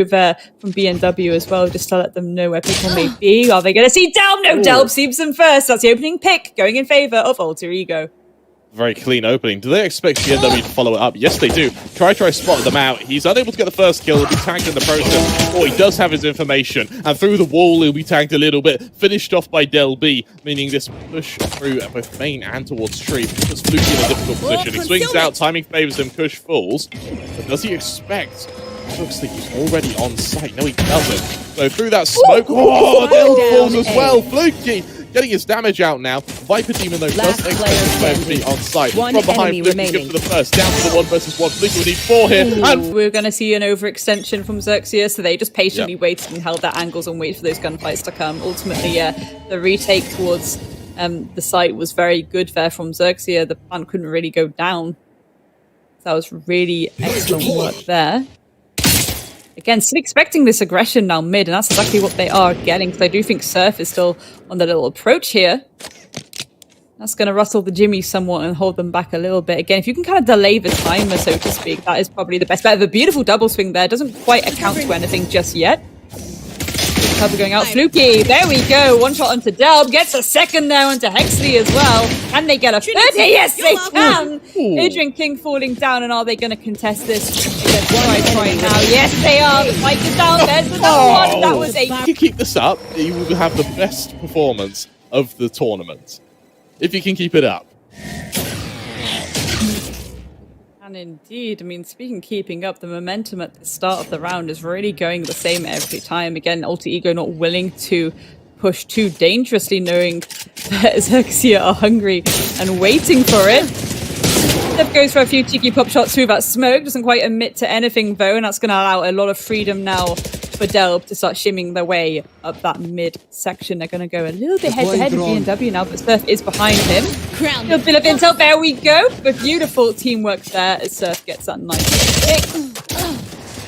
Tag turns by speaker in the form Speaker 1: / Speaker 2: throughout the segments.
Speaker 1: over from B&W as well, just to let them know where people may be. Are they going to see deLb? No, deLb sees them first. That's the opening pick, going in favor of Alter Ego.
Speaker 2: Very clean opening. Do they expect B&W to follow it up? Yes, they do. Try spotted them out. He's unable to get the first kill. He'll be tagged in the process. He does have his information. And through the wall, he'll be tagged a little bit. Finished off by deLb, meaning this push through both main and towards tree puts Flukky in a difficult position. He swings out, timing favors him, Kush falls. But does he expect? Looks like he's already on site. No, he doesn't. So through that smoke, deLb falls as well. Flukky getting his damage out now. Viper Demon, though, does expect to be on site. From behind, Flukky goes for the first. Down to the 1v1. Flukky will need 4 here. And
Speaker 1: we're going to see an overextension from XERXIA, so they just patiently waited and held their angles and waited for those gunfights to come. Ultimately, the retake towards the site was very good there from XERXIA. The plant couldn't really go down. So that was really excellent work there. Again, still expecting this aggression now mid, and that's exactly what they are getting, because I do think Surf is still on the little approach here. That's going to rustle the Jimmy somewhat and hold them back a little bit. Again, if you can kind of delay the timer, so to speak, that is probably the best bet. The beautiful double swing there doesn't quite account to anything just yet. Cover going out. Flukky, there we go. One shot onto deLb, gets a second there onto Hexley as well. Can they get a third? Yes, they can! adrnking falling down, and are they going to contest this? Try now. Yes, they are. The fight is down. There's the number one. That was a...
Speaker 2: If you keep this up, you will have the best performance of the tournament. If you can keep it up.
Speaker 1: And indeed, I mean, speaking of keeping up, the momentum at the start of the round is really going the same every time. Again, Alter Ego not willing to push too dangerously, knowing that XERXIA are hungry and waiting for it. Steph goes for a few cheeky pop shots through that smoke, doesn't quite admit to anything though, and that's going to allow a lot of freedom now for deLb to start shimming their way up that mid section. They're going to go a little bit head-to-head with B&W now, but Surf is behind him. A little bit of intel, there we go. But beautiful teamwork there as Surf gets that nice pick.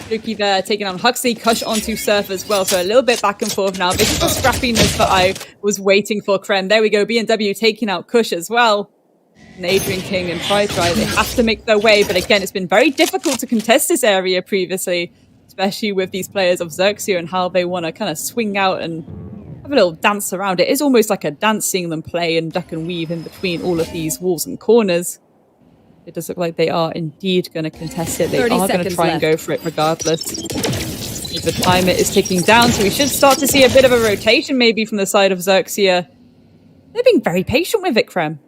Speaker 1: Flukky there taking on Huxley, Kush onto Surf as well, so a little bit back and forth now. This is the scrappiness that I was waiting for, Krem. There we go, B&W taking out Kush as well. And adrnking and Try, they have to make their way, but again, it's been very difficult to contest this area previously, especially with these players of XERXIA and how they want to kind of swing out and have a little dance around. It is almost like a dance seeing them play and duck and weave in between all of these walls and corners. It does look like they are indeed going to contest it. They are going to try and go for it regardless. The timer is ticking down, so we should start to see a bit of a rotation maybe from the side of XERXIA. They're being very patient with it, Krem.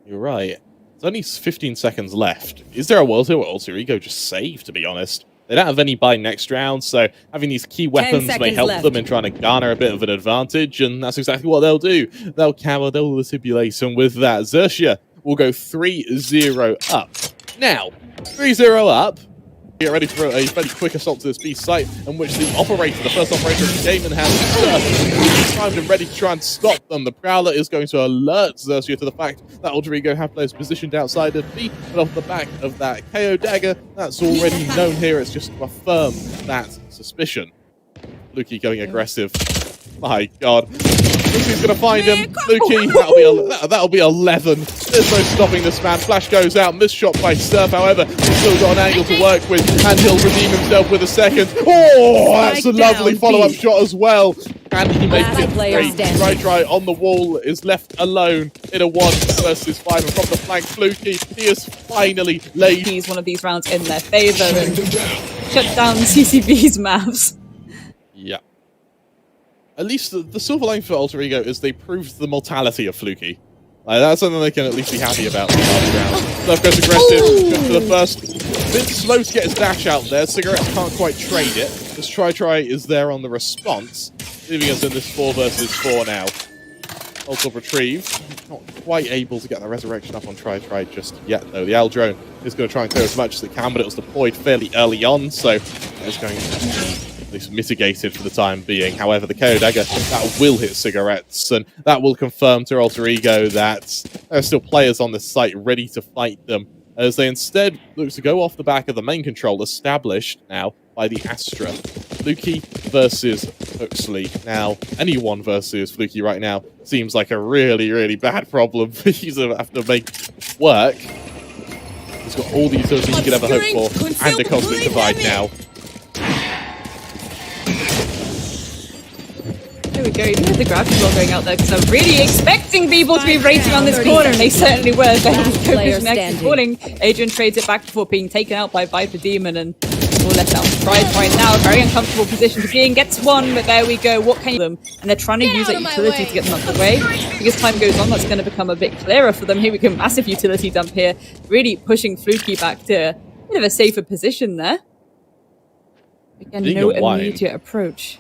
Speaker 2: You're right. There's only 15 seconds left. Is there a world here where Alter Ego just save, to be honest? They don't have any buy next round, so having these key weapons may help them in trying to garner a bit of an advantage, and that's exactly what they'll do. They'll cower, they'll manipulate, and with that, XERXIA will go 3-0 up. Now, 3-0 up. Get ready for a very quick assault to this B site, in which the operator, the first operator of the game, has timed and ready to try and stop them. The Prowler is going to alert XERXIA to the fact that Alter Ego have players positioned outside of B, but off the back of that KO dagger, that's already known here. It's just to affirm that suspicion. Flukky going aggressive. My God. Flukky's going to find him. Flukky, that'll be 11. There's no stopping this man. Flash goes out. Missed shot by Surf. However, he's still got an angle to work with, and he'll redeem himself with a second. Oh, that's a lovely follow-up shot as well. And he makes it great. Try on the wall is left alone in a 1 versus 5. And from the flank, Flukky, he is finally laid.
Speaker 1: He's one of these rounds in their favor and shut down CCB's maps.
Speaker 2: Yeah. At least the silver line for Alter Ego is they proved the mortality of Flukky. Like, that's something they can at least be happy about in the last round. Surf goes aggressive, good for the first. A bit slow to get his dash out there. CigaretteS can't quite trade it. This Try is there on the response, leaving us in this 4 versus 4 now. Also retrieve. Not quite able to get the resurrection up on Try just yet, though. The L drone is going to try and clear as much as it can, but it was deployed fairly early on, so it's going to least mitigated for the time being. However, the KO dagger, that will hit CigaretteS, and that will confirm to Alter Ego that there are still players on this site ready to fight them, as they instead look to go off the back of the main control established now by the Astra. Flukky versus Huxley. Now, anyone versus Flukky right now seems like a really, really bad problem for you to have to make work. He's got all the utilities you could ever hope for, and a Cosmic Divide now.
Speaker 1: There we go. Even with the grab as well going out there, because I'm really expecting people to be racing on this corner, and they certainly were. Falling. Adrian trades it back before being taken out by Viper Demon, and all left out surprise right now. Very uncomfortable position to be in. Gets one, but there we go. What can you do? And they're trying to use that utility to get them out of the way. I think as time goes on, that's going to become a bit clearer for them. Here we go. Massive utility dump here. Really pushing Flukky back to a bit of a safer position there. Again, no immediate approach.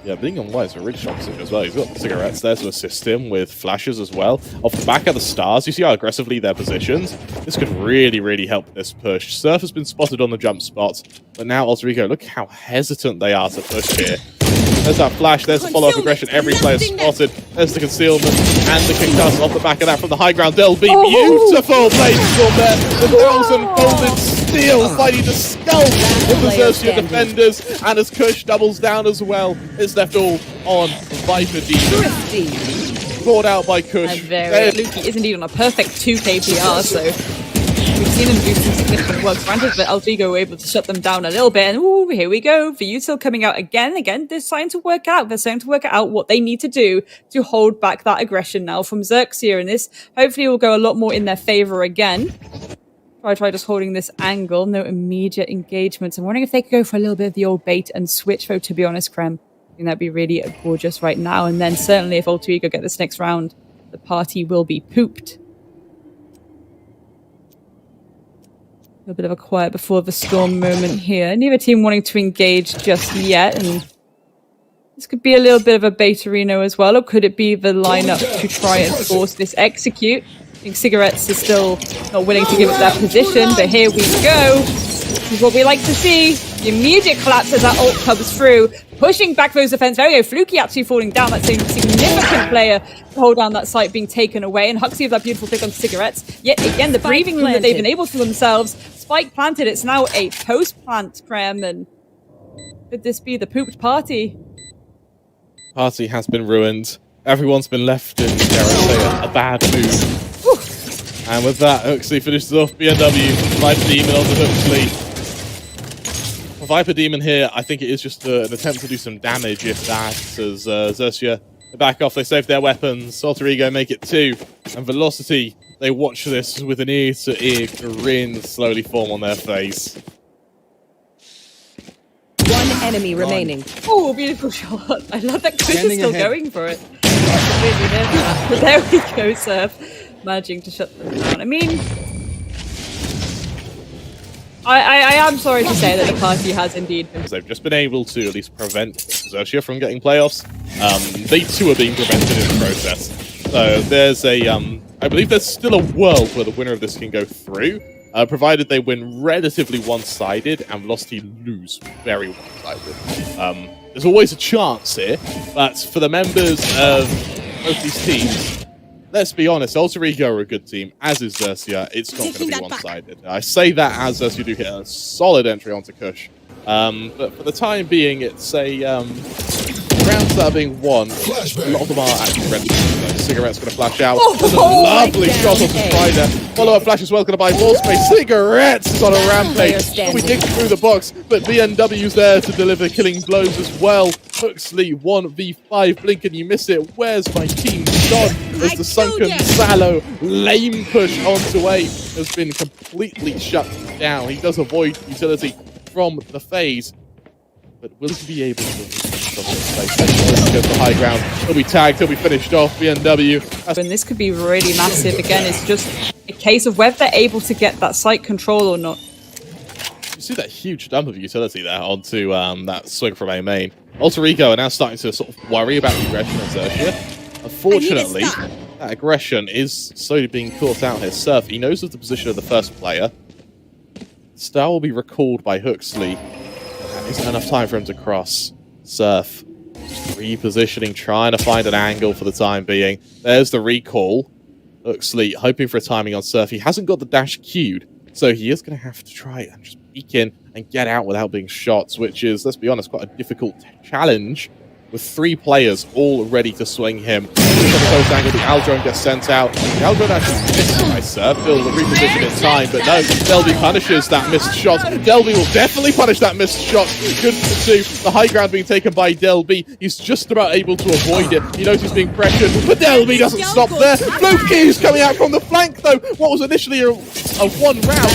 Speaker 2: Yeah, being on white is a really strong position as well. He's got the cigarettes there to assist him with flashes as well. Off the back of the stars, you see how aggressively they're positioned. This could really, really help this push. Surf has been spotted on the jump spot, but now Ulterico, look how hesitant they are to push here. There's that flash, there's the follow-up aggression, every player spotted. There's the concealment and the concuss off the back of that from the high ground. deLb, beautiful placement there. The frozen folded steel fighting to scalp with the XERXIA defenders, and as Kush doubles down as well, it's left all on Viper Demon. Caught out by Kush.
Speaker 1: Flukky is indeed on a perfect 2 KPR, so we've seen him do some significant work. Granted, but Ulterico were able to shut them down a little bit, and ooh, here we go. VODS coming out again. They're starting to work out. They're starting to work out what they need to do to hold back that aggression now from XERXIA, and this hopefully will go a lot more in their favor again. Try just holding this angle. No immediate engagements. I'm wondering if they could go for a little bit of the old bait and switch, though, to be honest, Krem. I think that'd be really gorgeous right now. And then certainly if Ulterico get this next round, the party will be pooped. A bit of a quiet before the storm moment here. Neither team wanting to engage just yet. And this could be a little bit of a beta-reno as well. Or could it be the lineup to try and force this execute? I think CigaretteS is still not willing to give up their position, but here we go. This is what we like to see. The immediate collapse as that ult comes through, pushing back those defense. There we go. Flukky actually falling down. That's a significant player to hold down that site being taken away. And Huxley with that beautiful pick on CigaretteS. Yet again, the breathing room that they've enabled for themselves. Spike planted. It's now a post-plant, Krem. And could this be the pooped party?
Speaker 2: Party has been ruined. Everyone's been left in, dare I say, a bad mood. And with that, Huxley finishes off BNW. Viper Demon on the Huxley. For Viper Demon here, I think it is just an attempt to do some damage, if that, as XERXIA back off. They save their weapons. Ulterico make it 2. And Velocity, they watch this with an ear-to-ear grin slowly form on their face.
Speaker 3: One enemy remaining.
Speaker 1: Oh, beautiful shot. I love that Kush is still going for it. But there we go, Surf. Managing to shut them down. I mean, I am sorry to say that the party has indeed been...
Speaker 2: They've just been able to at least prevent XERXIA from getting playoffs. They too are being prevented in the process. So there's a, I believe there's still a world where the winner of this can go through, provided they win relatively one-sided and Velocity lose very one-sided. There's always a chance here, but for the members of both these teams, let's be honest, Ulterico are a good team, as is XERXIA. It's not going to be one-sided. I say that as XERXIA do hit a solid entry onto Kush. But for the time being, it's a rounds that are being won. A lot of them are actually ready. CigaretteS going to flash out. There's a lovely shot off the Spider. Follow-up flash as well, going to buy ball space. CigaretteS is on a rampage. We dig through the box, but BNW's there to deliver killing blows as well. Huxley 1v5. Blink and you miss it. Where's my team shot? As the sunken Sallow lame push onto A has been completely shut down. He does avoid utility from the phase, but will he be able to go to the high ground? He'll be tagged, he'll be finished off. BNW.
Speaker 1: And this could be really massive. Again, it's just a case of whether they're able to get that site control or not.
Speaker 2: You see that huge dump of utility there onto that swing from A main. Ulterico are now starting to sort of worry about the aggression of XERXIA. Unfortunately, that aggression is slowly being caught out here. Surf, he knows of the position of the first player. Star will be recalled by Huxley. There isn't enough time for him to cross. Surf, repositioning, trying to find an angle for the time being. There's the recall. Huxley hoping for a timing on Surf. He hasn't got the dash queued, so he is going to have to try and just peek in and get out without being shot, which is, let's be honest, quite a difficult challenge. with 3 players all ready to swing him. From the close angle, the adrnking gets sent out. The adrnking actually missed by SurfNil, the reposition in time, but no, deLb punishes that missed shot. deLb will definitely punish that missed shot. Good for 2. The high ground being taken by deLb. He's just about able to avoid it. He knows he's being pressured, but deLb doesn't stop there. Flukky is coming out from the flank, though. What was initially a 1 round,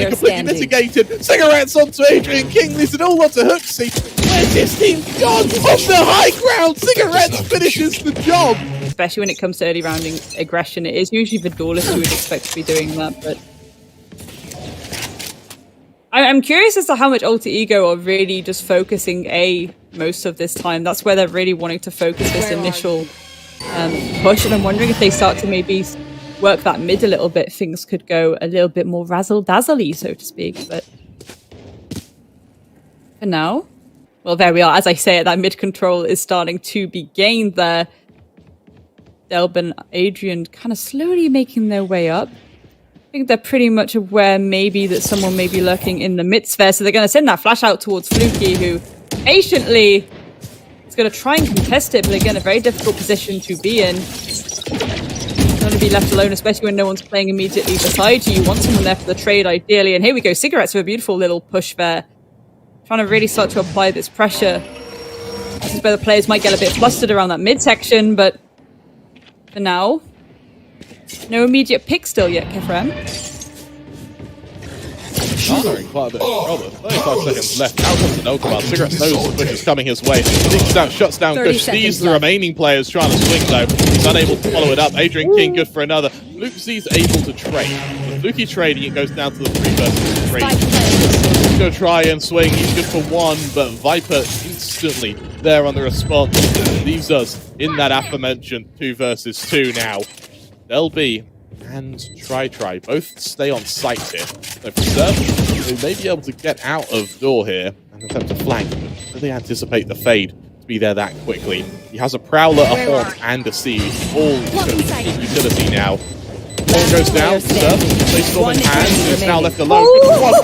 Speaker 2: completely mitigated. CigaretteS onto adrnking, leaves it all onto XERXIA. Where's his team gone? Off the high ground, CigaretteS finishes the job.
Speaker 1: Especially when it comes to early rounding aggression, it is usually the duelist who would expect to be doing that, but I'm curious as to how much Alter Ego are really just focusing A most of this time. That's where they're really wanting to focus this initial push, and I'm wondering if they start to maybe work that mid a little bit, things could go a little bit more razzle-dazzle-y, so to speak. But for now, well, there we are. As I say it, that mid control is starting to be gained there. deLb and Adrian kind of slowly making their way up. I think they're pretty much aware maybe that someone may be lurking in the mid sphere, so they're going to send that flash out towards Flukky, who patiently is going to try and contest it, but again, a very difficult position to be in. Don't want to be left alone, especially when no one's playing immediately beside you. You want someone there for the trade, ideally. And here we go, CigaretteS with a beautiful little push there. Trying to really start to apply this pressure. This is where the players might get a bit flustered around that midsection, but for now, no immediate pick still yet, Kefram.
Speaker 2: Gathering quite a bit of trouble. 35 seconds left. Now comes the no command. CigaretteS knows the push is coming his way. Sneaks down, shuts down Kush. Sees the remaining players trying to swing though. He's unable to follow it up. adrnking good for another. Flukky's able to trade. With Flukky trading, it goes down to the 3 versus 3. He's going to try and swing. He's good for 1, but Viper instantly there on the response. Leaves us in that aforementioned 2 versus 2 now. deLb and Try both stay on site here. So for Surf, they may be able to get out of door here and attempt to flank, but do they anticipate the fade to be there that quickly? He has a Prowler, a Haunt, and a Siege, all in utility now. One goes down, Surf, they storm in hand, is now left alone.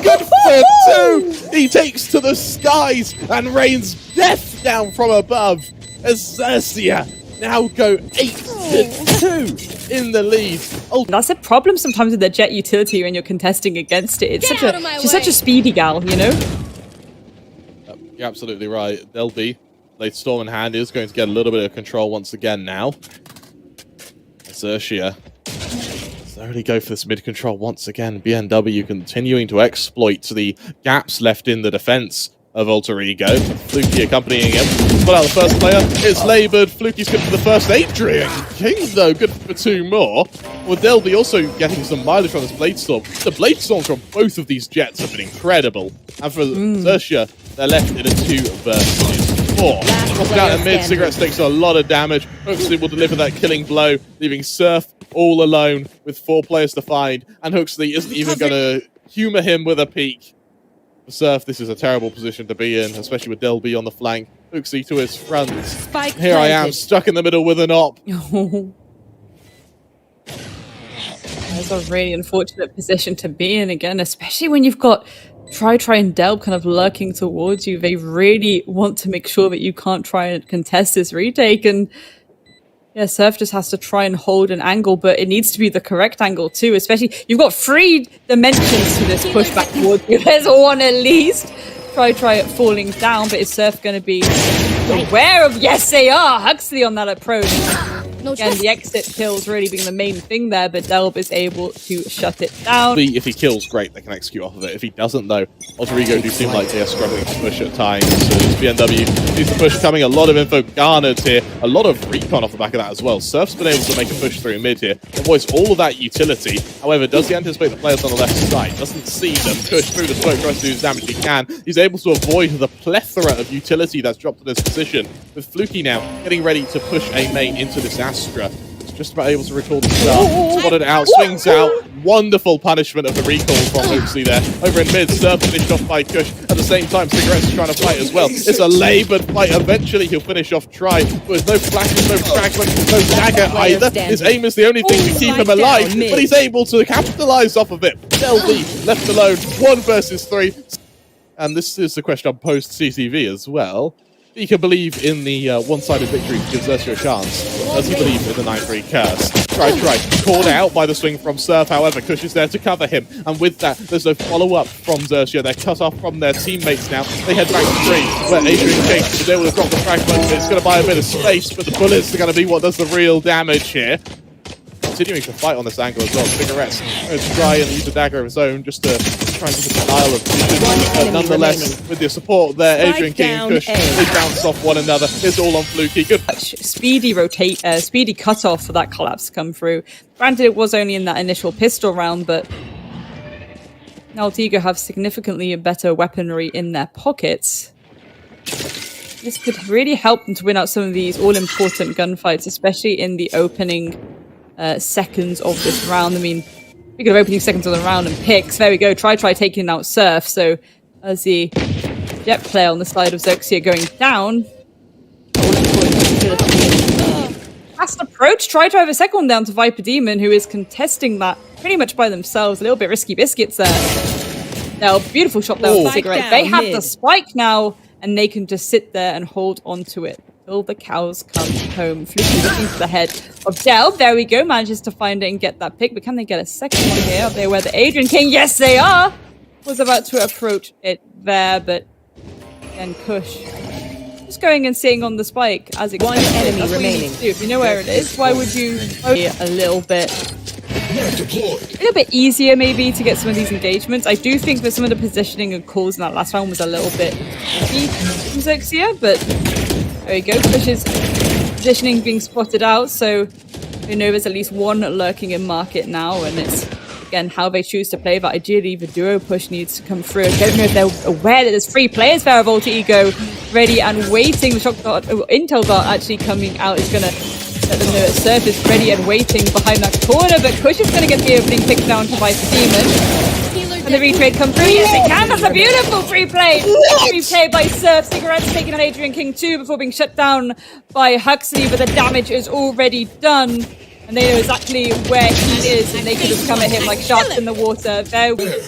Speaker 2: Good for 2! He takes to the skies and rains death down from above as XERXIA now go 8-2 in the lead. Oh,
Speaker 1: that's a problem sometimes with the Jet utility when you're contesting against it. It's she's such a speedy gal, you know?
Speaker 2: You're absolutely right. deLb, late storm in hand, is going to get a little bit of control once again now. XERXIA slowly go for this mid control once again. BNW continuing to exploit the gaps left in the defense of Alter Ego. Flukky accompanying him. Put out the first player. It's laboured. Flukky's good for the first. adrnking, though, good for 2 more. With deLb also getting some mileage from this Blade Storm. The Blade Storms from both of these jets have been incredible. And for XERXIA, they're left in a 2 versus 4. Dropping out in mid, CigaretteS takes a lot of damage. XERXIA will deliver that killing blow, leaving Surf all alone with 4 players to find. And XERXIA isn't even going to humour him with a peek. For Surf, this is a terrible position to be in, especially with deLb on the flank. XERXIA to his front. Here I am, stuck in the middle with an op.
Speaker 1: That's a really unfortunate position to be in again, especially when you've got Try and deLb kind of lurking towards you. They really want to make sure that you can't try and contest this retake, and yeah, Surf just has to try and hold an angle, but it needs to be the correct angle too, especially you've got 3 dimensions to this pushback towards you. There's 1 at least. Try it falling down, but is Surf going to be aware of? Yes, they are. XERXIA on that approach. Again, the exit kills really being the main thing there, but deLb is able to shut it down.
Speaker 2: If he kills, great, they can execute off of it. If he doesn't, though, Alter Ego do seem like they are struggling to push at times. So BNW sees the push coming, a lot of info garnered here, a lot of recon off the back of that as well. Surf's been able to make a push through mid here, avoids all of that utility. However, does he anticipate the players on the left side? Doesn't see them push through the smoke, tries to do as damage he can. He's able to avoid the plethora of utility that's dropped in this position, with Flukky now getting ready to push a main into this Astra. Just about able to recall the start. Spotted out, swings out. Wonderful punishment of the recall from XERXIA there. Over in mid, Surf finished off by Kush. At the same time, CigaretteS is trying to fight as well. It's a laboured fight. Eventually, he'll finish off Try. There's no flashes, no fragments, no dagger either. His aim is the only thing to keep him alive, but he's able to capitalise off of it. deLb left alone, 1 versus 3. And this is the question on post-CCV as well. he can believe in the one-sided victory to give XERXIA a chance. Does he believe in the 9-3 curse? Try. Called out by the swing from Surf, however, Kush is there to cover him. And with that, there's no follow-up from XERXIA. They're cut off from their teammates now. They head back to 3, where adrnking is able to drop the fragment. It's going to buy a bit of space, but the bullets are going to be what does the real damage here. Continuing to fight on this angle as well. CigaretteS going to try and use a dagger of his own just to try and get a denial of vision. Nonetheless, with your support there, adrnking and Kush, they bounce off one another. It's all on Flukky. Good.
Speaker 1: Speedy cutoff for that collapse to come through. Granted, it was only in that initial pistol round, but now Altigo have significantly better weaponry in their pockets. This could really help them to win out some of these all-important gunfights, especially in the opening seconds of this round. I mean, we got opening seconds of the round and picks. There we go. Try taking out Surf. So as the jet player on the side of XERXIA going down. Fast approach. Try have a second one down to Viper Demon, who is contesting that pretty much by themselves. A little bit risky biscuits there. Now, beautiful shot there with the cigarette. They have the spike now, and they can just sit there and hold onto it till the cows come home. Flukky looking to the head of deLb. There we go. Manages to find it and get that pick. But can they get a second one here? Up there where the adrnking. Yes, they are. Was about to approach it there, but again, Kush just going and sitting on the spike as expected.
Speaker 3: One enemy remaining.
Speaker 1: If you know where it is, why would you a little bit easier maybe to get some of these engagements? I do think that some of the positioning and calls in that last round was a little bit tricky from XERXIA, but there we go. Kush's positioning being spotted out, so we know there's at least one lurking in market now, and it's again how they choose to play that. Ideally, the duo push needs to come through. I don't know if they're aware that there's 3 players there of Altigo ready and waiting. The shock dart, intel dart actually coming out is going to let them know that Surf is ready and waiting behind that corner, but Kush is going to get the opening pick down to Viper Demon. And the retrade come through. Yes, they can. That's a beautiful free play. Free play by Surf. CigaretteS taking on adrnking 2 before being shut down by Huxley, but the damage is already done. And they know exactly where he is, and they could have come at him like sharks in the water. There we go.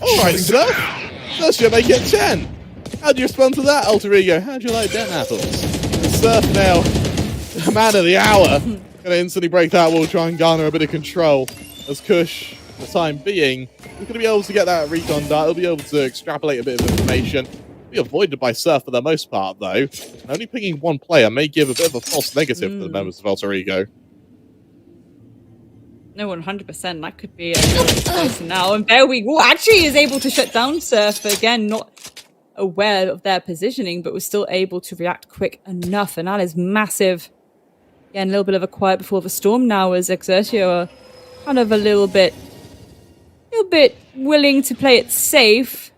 Speaker 2: Alright, Surf. XERXIA make it 10. How do you respond to that, Alter Ego? How do you like that, naTz? Surf now, the man of the hour. Gonna instantly break that wall, try and garner a bit of control. As Kush, for the time being, he's gonna be able to get that recon dart. He'll be able to extrapolate a bit of information. Be avoided by Surf for the most part, though. And only picking one player may give a bit of a false negative to the members of Alter Ego.
Speaker 1: No, 100%. That could be a person now. And there we go. Actually is able to shut down Surf. Again, not aware of their positioning, but was still able to react quick enough. And that is massive. Again, a little bit of a quiet before the storm now as XERXIA are kind of a little bit willing to play it safe.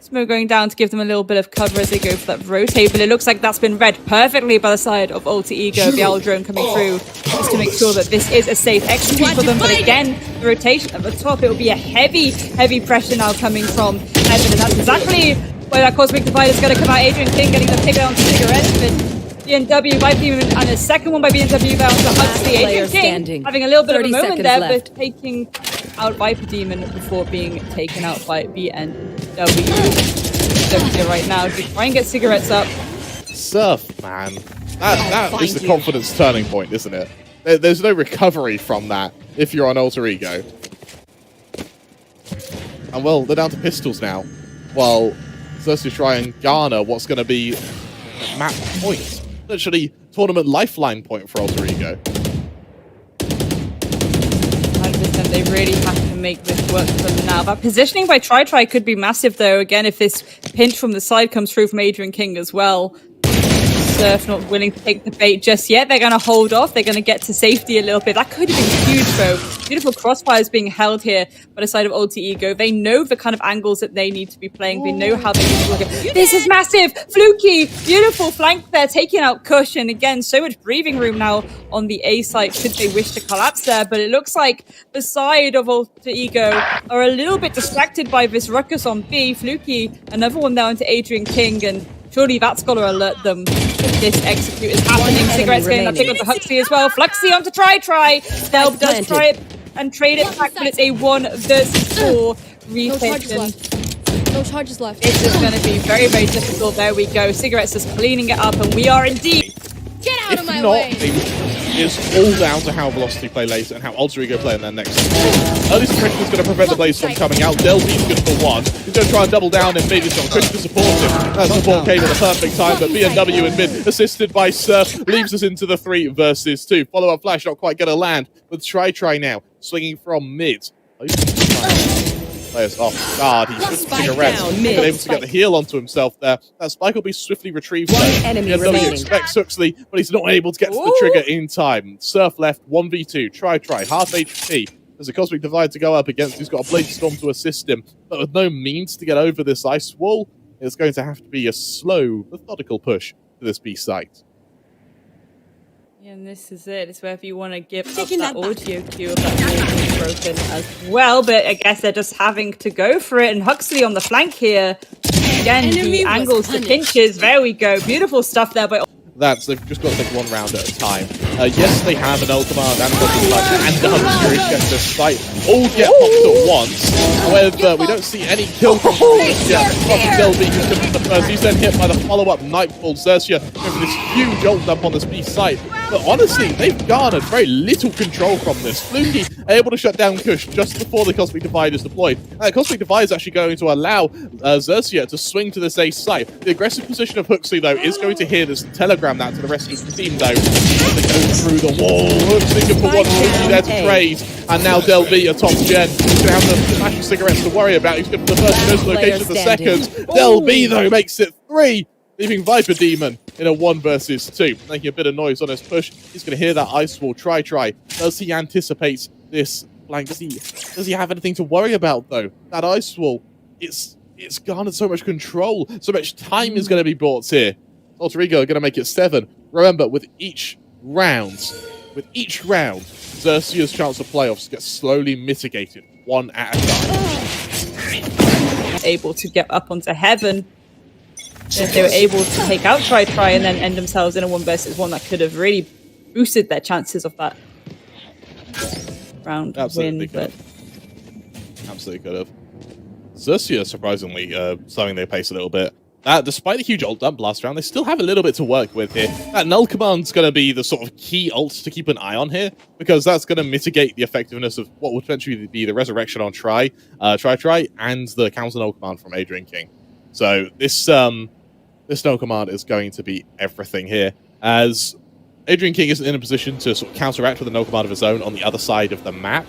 Speaker 1: Smoke going down to give them a little bit of cover as they go for that rotate, but it looks like that's been read perfectly by the side of Altigo. The owl drone coming through just to make sure that this is a safe execute for them. But again, the rotation at the top, it will be a heavy pressure now coming from Evan, and that's exactly where that Cosmic Divide is going to come out. adrnking getting the pick on CigaretteS, but BNW by Demon, and a second one by BNW bound to Huxley. adrnking having a little bit of a moment there, but taking out Viper Demon before being taken out by BNW. Right now to try and get CigaretteS up.
Speaker 2: Surf, man. That is the confidence turning point, isn't it? There's no recovery from that if you're on Alter Ego. And well, they're down to pistols now. While XERXIA try and garner what's going to be a map point. Literally, tournament lifeline point for Alter Ego.
Speaker 1: They really have to make this work for them now. That positioning by Try could be massive, though. Again, if this pinch from the side comes through from adrnking as well. Surf not willing to take the bait just yet. They're going to hold off. They're going to get to safety a little bit. That could have been huge, though. Beautiful crossfires being held here by the side of Alter Ego. They know the kind of angles that they need to be playing. They know how they need to look at. This is massive! Flukky! Beautiful flank there, taking out Kush. And again, so much breathing room now on the A site should they wish to collapse there. But it looks like the side of Alter Ego are a little bit distracted by this ruckus on B. Flukky, another one down to adrnking, and surely that's got to alert them that this execute is happening. CigaretteS getting that pick onto Huxley as well. Fluxy onto Try. deLb does try it and trade it back, but it's a 1 versus 4 reflection.
Speaker 4: No charges left.
Speaker 1: This is going to be very, very difficult. There we go. cigaretteS is cleaning it up, and we are indeed.
Speaker 4: Get out of my
Speaker 2: If not,
Speaker 4: way.
Speaker 2: it's all down to how Velocity play later and how alterigo play in their next. Early suppression is going to prevent the Blaze from coming out. deLb's good for one. He's going to try and double down and maybe some Kush to support him. That support came at the perfect time, but BNW in mid, assisted by Surf, leaves us into the 3 versus 2. Follow-up flash, not quite going to land, with Try now, swinging from mid. Players off guard. He's just cigaretteS. Been able to get the heal onto himself there. That spike will be swiftly retrieved. BNW expects Huxley, but he's not able to get to the trigger in time. Surf left, 1v2. Try. Half HP. There's a Cosmic Divide to go up against. He's got a Blade Storm to assist him, but with no means to get over this ice wall, it's going to have to be a slow, methodical push to this B site.
Speaker 1: Yeah, and this is it. It's whether you want to give up that audio cue of that being broken as well, but I guess they're just having to go for it. And Huxley on the flank here. Again, the angles, the pinches. There we go. Beautiful stuff there. But
Speaker 2: They've just got to take one round at a time. Yes, they have an ult command and a Huxley this fight. All get popped at once. However, we don't see any kill from yet. deLb who's going to be the first. He's then hit by the follow-up Nightfall. XERXIA over this huge ult dump on this B site. But honestly, they've garnered very little control from this. Flukky able to shut down Kush just before the Cosmic Divide is deployed. Cosmic Divide is actually going to allow XERXIA to swing to this ace site. The aggressive position of Huxley, though, is going to hear this telegram that to the rest of the team, though. They go through the wall. Huxley can put one Flukky there to trade. And now deLb, a top gen. He's going to have the flash of cigaretteS to worry about. He's going to put the first most location the second. deLb, though, makes it 3. Leaving Viper Demon in a 1 versus 2. Making a bit of noise on his push. He's going to hear that ice wall. Try. Does he anticipate this blank C? Does he have anything to worry about, though? That ice wall, it's garnered so much control. So much time is going to be bought here. alterigo are going to make it 7. Remember, with each round, XERXIA's chance of playoffs gets slowly mitigated, one at a time.
Speaker 1: Able to get up onto heaven. If they were able to take out Try and then end themselves in a 1 versus 1, that could have really boosted their chances of that round win. But
Speaker 2: absolutely could have. XERXIA, surprisingly, slowing their pace a little bit. Despite the huge ult dump last round, they still have a little bit to work with here. That null command's going to be the sort of key ult to keep an eye on here, because that's going to mitigate the effectiveness of what would potentially be the resurrection on Try, and the counter null command from adrnking. So this null command is going to be everything here, as adrnking isn't in a position to sort of counteract with a null command of his own on the other side of the map.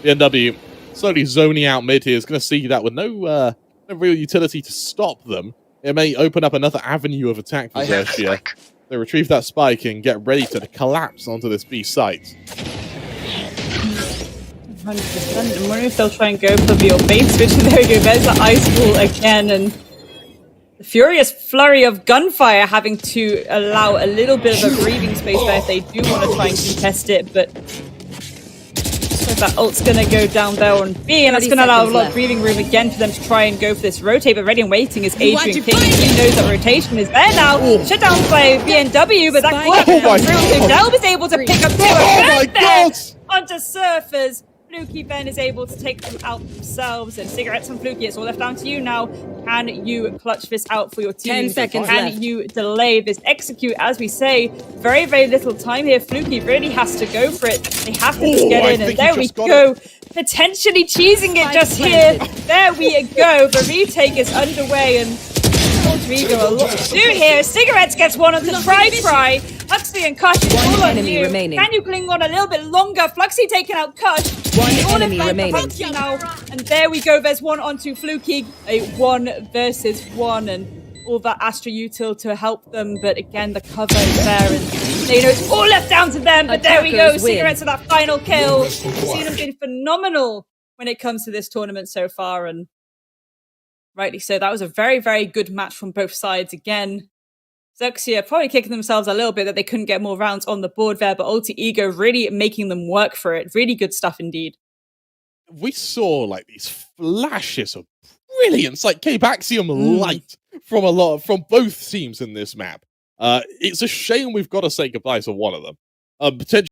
Speaker 2: BNW slowly zoning out mid here is going to see that with no real utility to stop them. It may open up another avenue of attack for XERXIA. They retrieve that spike and get ready to collapse onto this B site.
Speaker 1: 100%. I'm wondering if they'll try and go for the bait switch. There we go. There's the ice wall again, and the furious flurry of gunfire having to allow a little bit of a breathing space there if they do want to try and contest it, but so that ult's going to go down there on B, and that's going to allow a lot of breathing room again for them to try and go for this rotate, but ready and waiting is adrnking. He knows that rotation is there now. Shut down by BNW, but that could have come through, so deLb is able to pick up 2 onto Surfers. Flukky then is able to take them out themselves, and cigaretteS and Flukky, it's all left down to you now. Can you clutch this out for your team?
Speaker 3: 10 seconds left.
Speaker 1: Can you delay this execute? As we say, very, very little time here. Flukky really has to go for it. They have to just get in, and there we go. Potentially cheesing it just here. There we go. The retake is underway, and alterigo a lot to do here. cigaretteS gets one on the Try. Huxley and Kush, all on you.
Speaker 3: Remaining.
Speaker 1: Can you cling on a little bit longer? Flukky taking out Kush.
Speaker 3: One enemy remaining.
Speaker 1: Now, and there we go. There's one onto Flukky. A 1 versus 1, and all that Astra util to help them. But again, the cover is there, and you know it's all left down to them. But there we go. cigaretteS with that final kill. We've seen them been phenomenal when it comes to this tournament so far, and rightly so. That was a very, very good match from both sides. Again, XERXIA probably kicking themselves a little bit that they couldn't get more rounds on the board there, but alterigo really making them work for it. Really good stuff indeed.
Speaker 2: We saw like these flashes of brilliance, like Cape Axiom light from both teams in this map. It's a shame we've got to say goodbye to one of them. Potentially